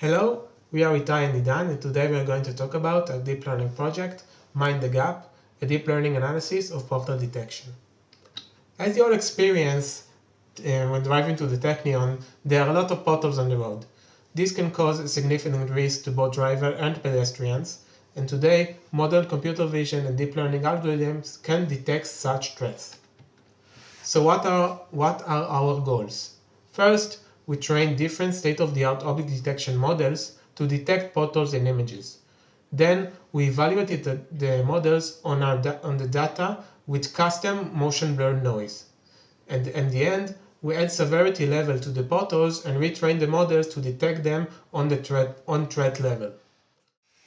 Hello, we are Itai and Idan, and today we are going to talk about a deep learning project, Mind the Gap, a deep learning analysis of pothole detection. As you all experience when driving to the Technion, there are a lot of potholes on the road. This can cause a significant risk to both drivers and pedestrians, and today, modern computer vision and deep learning algorithms can detect such threats. So what are our goals? First, we train different state-of-the-art object detection models to detect potholes in images. Then we evaluated the models on the data with custom motion blur noise. And in the end, we add severity level to the potholes and retrain the models to detect them on threat level.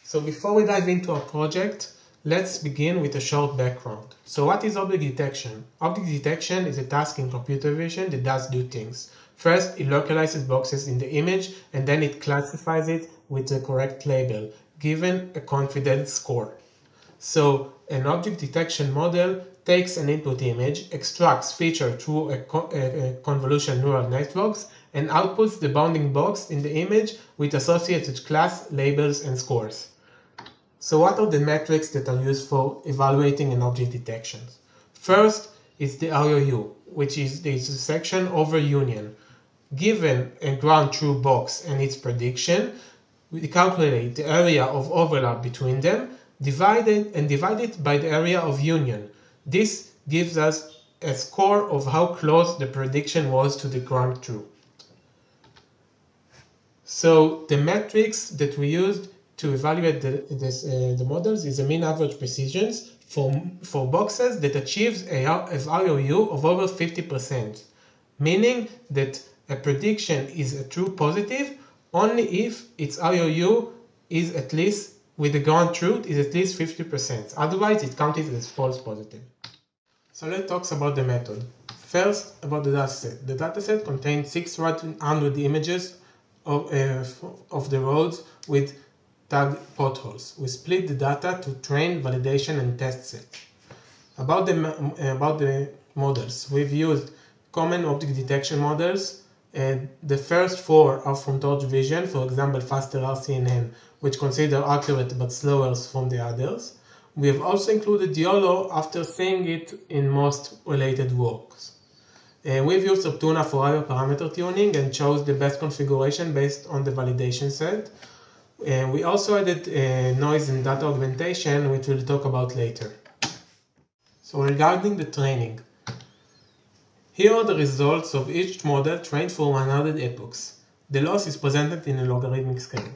So before we dive into our project, let's begin with a short background. So what is object detection? Object detection is a task in computer vision that does two things. First, it localizes boxes in the image, and then it classifies it with the correct label, given a confidence score. So an object detection model takes an input image, extracts feature through a convolutional neural networks, and outputs the bounding box in the image with associated class, labels, and scores. So what are the metrics that are used for evaluating an object detection? First is the ROU, which is the intersection over union. Given a ground truth box and its prediction, we calculate the area of overlap between them, divide it by the area of union. This gives us a score of how close the prediction was to the ground truth. So the metrics that we used to evaluate the models is a mean average precision for boxes that achieves a ROU of over 50%, meaning that a prediction is a true positive only if its ROU is at least, with the ground truth, is at least 50%. Otherwise, it counted as false positive. So let's talk about the method. First, about the dataset. The dataset contains 600 images of the roads with tag potholes. We split the data to train, validation, and test set. About the models, we've used common object detection models. The first four are from torch vision, for example, faster RCNN, which consider accurate but slower from the others. We have also included YOLO after seeing it in most related works. We've used Optuna for higher parameter tuning and chose the best configuration based on the validation set. We also added noise and data augmentation, which we'll talk about later. So regarding the training, here are the results of each model trained for 100 epochs. The loss is presented in a logarithmic scale.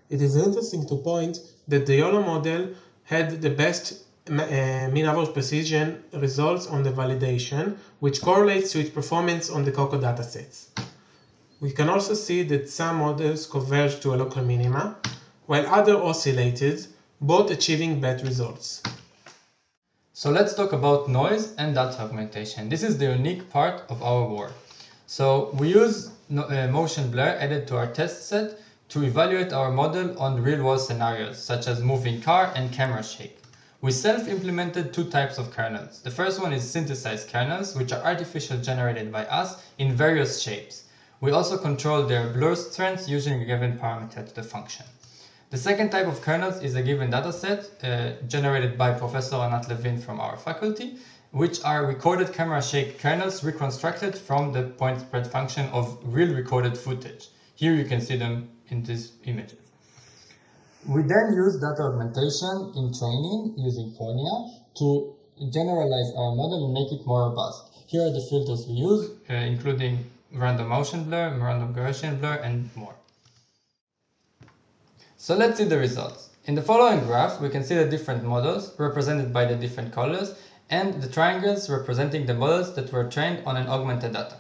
It is interesting to point that the YOLO model had the best mean average precision results on the validation, which correlates to its performance on the COCO datasets. We can also see that some models converge to a local minima, while others oscillated, both achieving bad results. So let's talk about noise and data augmentation. This is the unique part of our work. So we use motion blur added to our test set to evaluate our model on real-world scenarios, such as moving car and camera shake. We self-implemented two types of kernels. The first one is synthesized kernels, which are artificially generated by us in various shapes. We also control their blur strengths using a given parameter to the function. The second type of kernels is a given dataset generated by Professor Anat Levin from our faculty, which are recorded camera shake kernels reconstructed from the point spread function of real recorded footage. Here you can see them in these images. We then use data augmentation in training using Technion to generalize our model and make it more robust. Here are the filters we use, including random motion blur, random Gaussian blur, and more. So let's see the results. In the following graph, we can see the different models represented by the different colors and the triangles representing the models that were trained on an augmented data.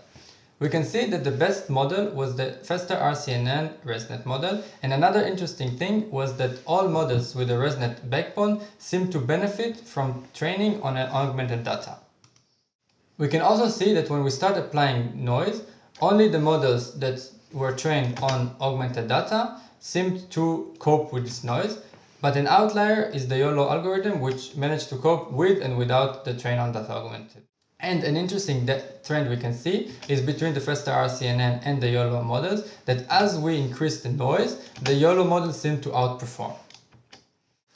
We can see that the best model was the faster RCNN ResNet model, and another interesting thing was that all models with a ResNet backbone seem to benefit from training on an augmented data. We can also see that when we start applying noise, only the models that were trained on augmented data seemed to cope with this noise, but an outlier is the YOLO algorithm, which managed to cope with and without the train on data augmented. And an interesting trend we can see is between the FastR CNN and the YOLO models, that as we increase the noise, the YOLO models seem to outperform.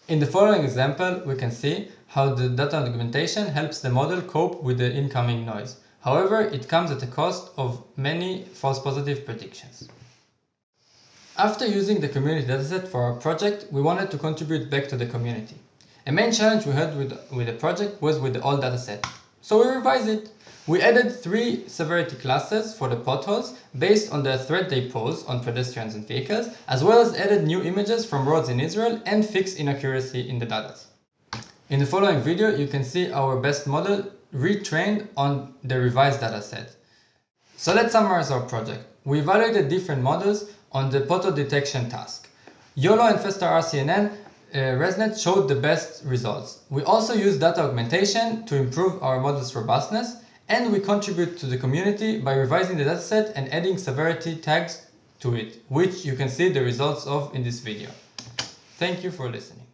In the following example, we can see how the data augmentation helps the model cope with the incoming noise. However, it comes at the cost of many false positive predictions. After using the community dataset for our project, we wanted to contribute back to the community. A main challenge we had with the project was with the old dataset. So we revised it. We added 3 severity classes for the potholes based on the threat they pose on pedestrians and vehicles, as well as added new images from roads in Israel and fixed inaccuracy in the data. In the following video, you can see our best model retrained on the revised dataset. So let's summarize our project. We evaluated different models on the pothole detection task. YOLO and FastR CNN ResNet showed the best results. We also used data augmentation to improve our model's robustness, and we contribute to the community by revising the dataset and adding severity tags to it, which you can see the results of in this video. Thank you for listening.